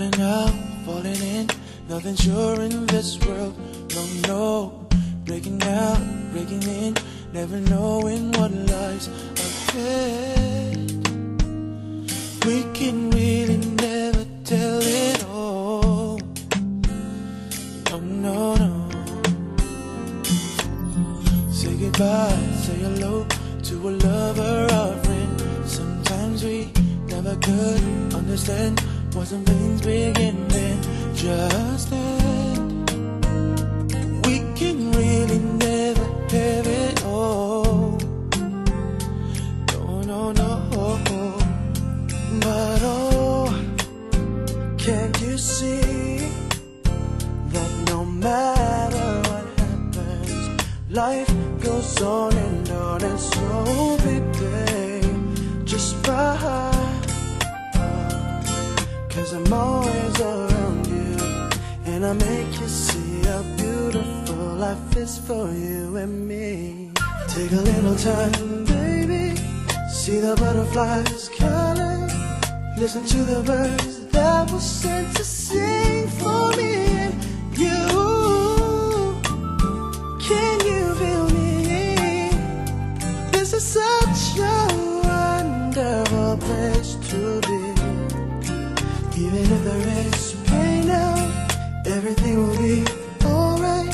Falling out, falling in, nothing sure in this world. No, no, breaking out, breaking in, never knowing what lies ahead. We can really never tell it all. No, no, no. Say goodbye, say hello to a lover or friend. Sometimes we never could understand why some things begin and just end. We can really never have it all. No, no, no. But oh, can't you see that no matter what happens, life goes on and on, and so baby, just smile. 'Cause I'm always around you, and I make you see how beautiful life is for you and me. Take a little time, baby, see the butterflies calling, listen to the birds that were sent to sing for me and you. Can you feel me? This is such a wonderful place to be. Even if there is pain now, everything will be alright.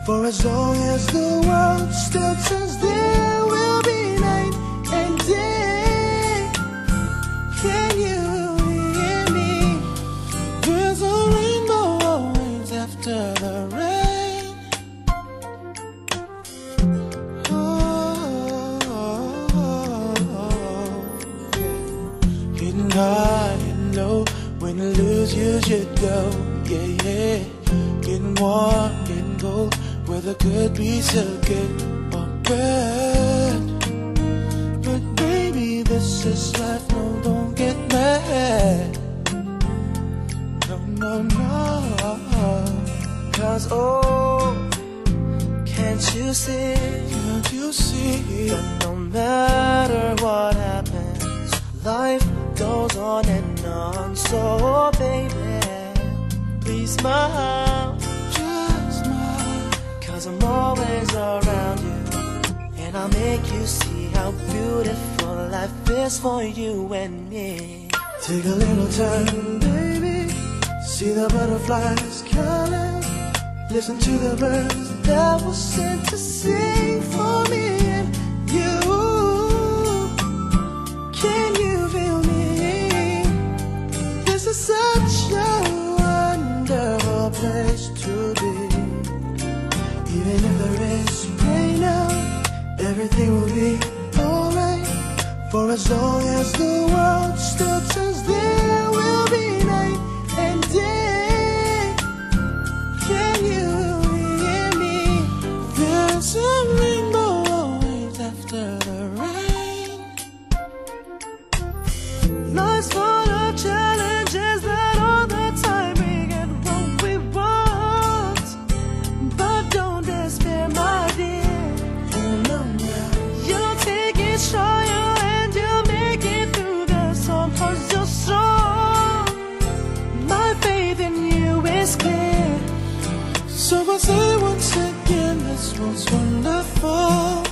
For as long as the world still turns, there will be night and day. Can you hear me? There's a rainbow always after the rain. Hidden high, hidden low, when you lose, you should go. Yeah, yeah. Getting warm, getting cold, weather could be so good or bad. But baby, this is life, no, don't get mad. No, no, no. 'Cause oh, can't you see? Can't you see that no matter what happens, life goes on and on. So baby, please smile, just smile. 'Cause I'm always around you, and I'll make you see how beautiful life is for you and me. Take a little time, baby, see the butterflies calling, listen to the birds that were sent to sing for me and you. Can you feel me? This is such a wonderful place to be. Even if there is pain now, everything will be alright. For as long as the world still turns, there will be night and day. Can you hear me? There's a rainbow always after the rain. Life's full of challenges, that all the time we get what we want. But don't despair, my dear. Oh, no, no. You'll take it stronger and you'll make it through the storm, 'cause you're strong. My faith in you is clear. So I say once again, this was wonderful.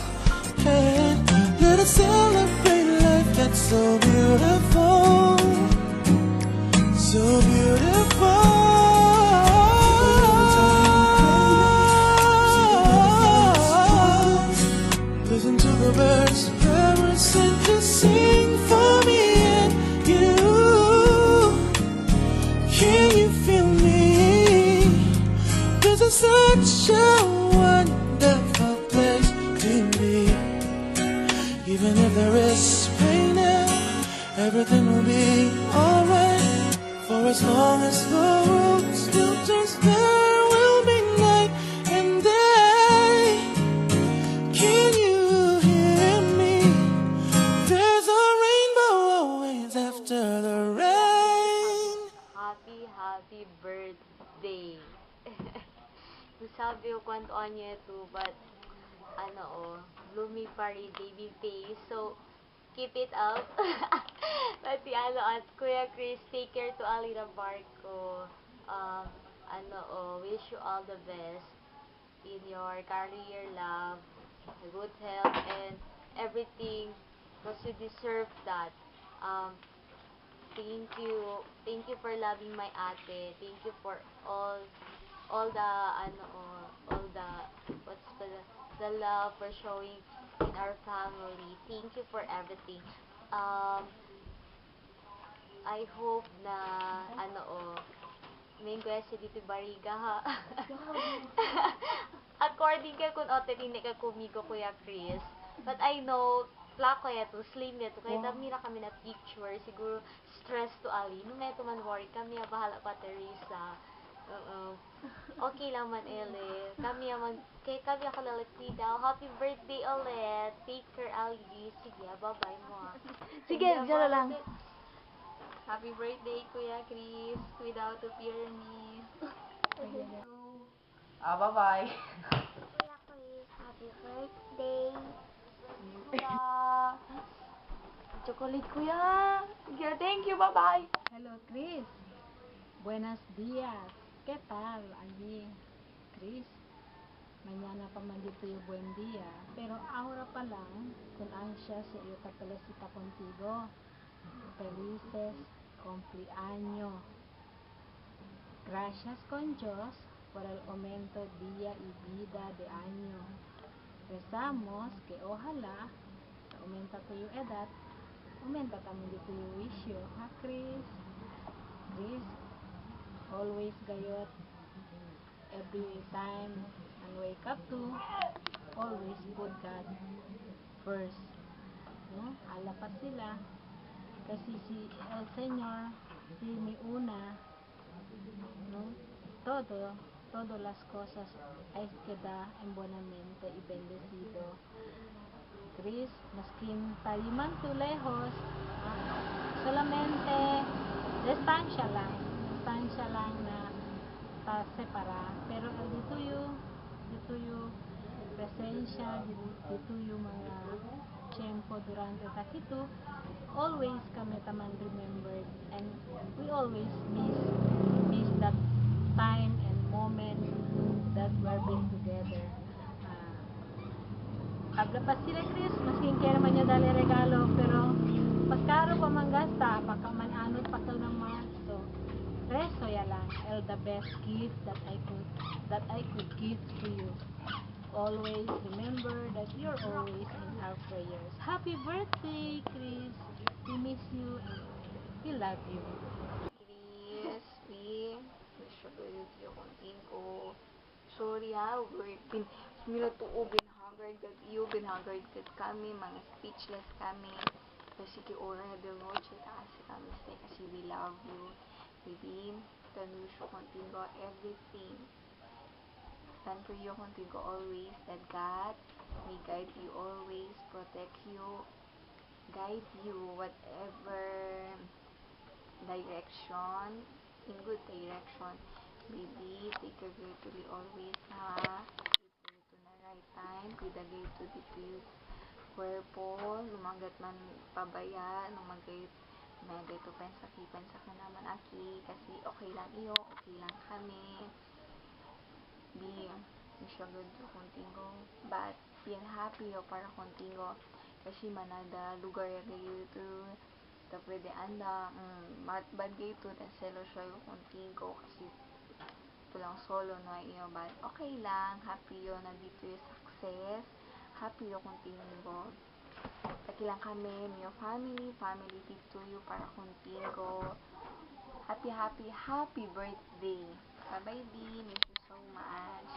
And let us celebrate life that's so beautiful. So beautiful. Listen to the birds that were sent to sing for me and you. Can you feel me? This is such a wonderful place to be. Even if there is pain now, everything will be alright. For as long as the world still turns, there will be night and day. Can you hear me? There's a rainbow always after the rain. Happy birthday. Sabi ko kwantoan niya ito, but ano gloomy pa rin baby face. So, keep it up. Pati at Kuya Chris, take care to Alina Barco. Wish you all the best in your career, love, good health, and everything, because you deserve that. Um, thank you for loving my ate. Thank you for all the all the what's the love for showing in our family. Thank you for everything. Um, I hope na may question dito bariga ha. According kay kun ote hindi ka kumigo Kuya Chris. But I know plako ya to slim ya to kaya dami na kami na picture siguro stress to ali no may man worry kami bahala pa Teresa. Okay lang man ele. Kami man kay kami ako lalaki daw. Happy birthday ulit. Take care Ali. Sige, bye-bye mo. Sige, diyan lang. Happy birthday Kuya Chris without a pyramid. Bye-bye. Kuya Chris, happy birthday. Kuya. Chocolate, kuya. Sige, thank you. Bye-bye. Hello, Chris. Buenos días. ¿Qué tal allí, Chris? Mañana pa man dito yung buen día. Pero ahora pa lang, con ansias sa iyo felicita contigo. Felices cumpleaños. Gracias con Dios por el aumento día y vida de año. Rezamos que ojalá sa aumenta to yung edad, aumenta tamang dito yung wisyo. Ha, Chris? Chris, always gayot every time and wake up to always put God first. No? Alapat sila kasi si El Señor, si mi una, no? Todo las cosas ay queda en buenamente y bendecido. Chris, maskin tayo man to lejos, solamente distansya lang na separa, pero dito yung presensya, dito yung mga tiyempo durante takito, always kami taman remembered, and we always miss that time and moment that we're being together. Habla pa sila Chris, maskin kaya naman niya dali regalo, pero paskaro pa man gasta, baka man anot pa ng Marso. Reso ya lang, the best gift that I could give to you. Always remember that you're always in our prayers. Happy birthday, Chris. We miss you and we love you. Chris, wish you konting ko. Sorry ha, binhaggard kat kami, mga speechless kami. Kasi ki ora de noche, kasi kami stay, kasi we love you. Baby, tanusyo kontigo everything. Stand for you kontigo always, that God may guide you always, protect you, guide you, whatever direction, in good direction. Baby, take care gratefully always, ha? Dito na right time, kuda gayto dito yung cuerpo, lumagat man pabaya, lumagay to pensa ka naman aki, kasi okay lang iyo, okay lang kami. Be good contigo, but bien happy yo para contigo, kasi manada lugar ya gayto, ta pwede anda, matbad gayto, tan selo siya yo contigo, kasi ito lang solo no iyo, but okay lang, happy yo na dito yung success, happy yo contigo. Takilang kami, your family dito you para contigo. Happy birthday. Bye-bye, Dean. Miss you so much.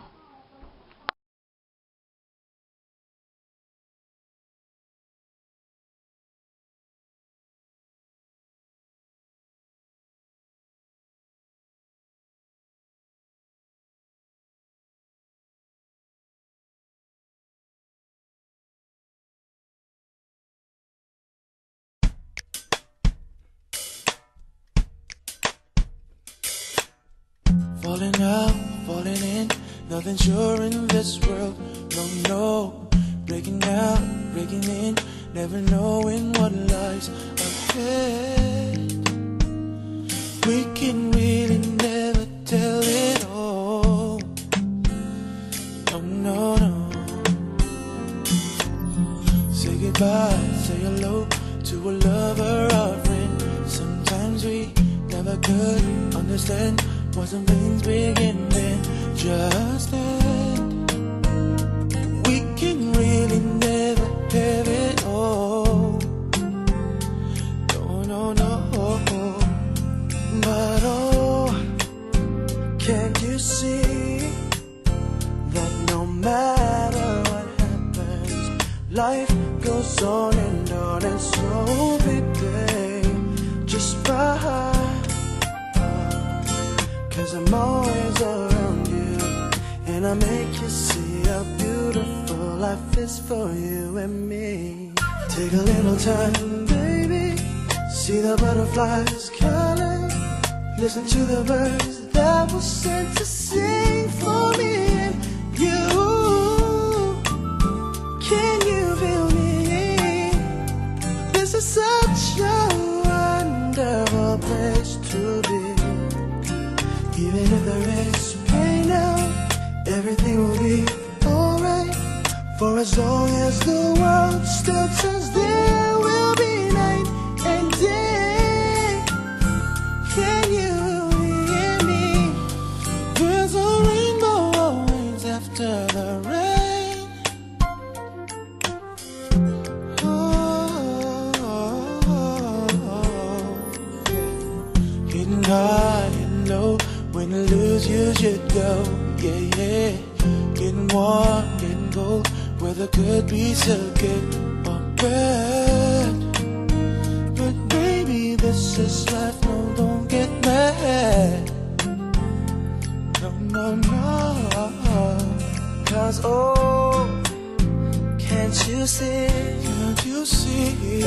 Falling out, falling in, nothing sure in this world. No, no, breaking out, breaking in, never knowing what lies ahead. We can really never tell it all. No, no, no. Say goodbye, say hello to a lover or friend. Sometimes we never could understand why some things begin then. Just that we can really never have it all. No, no, no. But oh, can't you see that no matter what happens, life goes on and on, and so baby, just ride, 'cause I'm always around you, and I make you see how beautiful life is for you and me. Take a little time, baby, see the butterflies calling, listen to the birds that were sent to sing for me and you. Can you feel me? This is such a wonderful place to be. Even if there is pain now, everything will be alright. For as long as the world still turns, there will be night and day. Can you hear me? There's a rainbow always after the rain. Getting high and low, when you lose you should go. Yeah, yeah. Getting warm, getting cold, weather could be so good or bad. But baby, this is life, no, don't get mad. No, no, no. 'Cause oh, can't you see? Can't you see?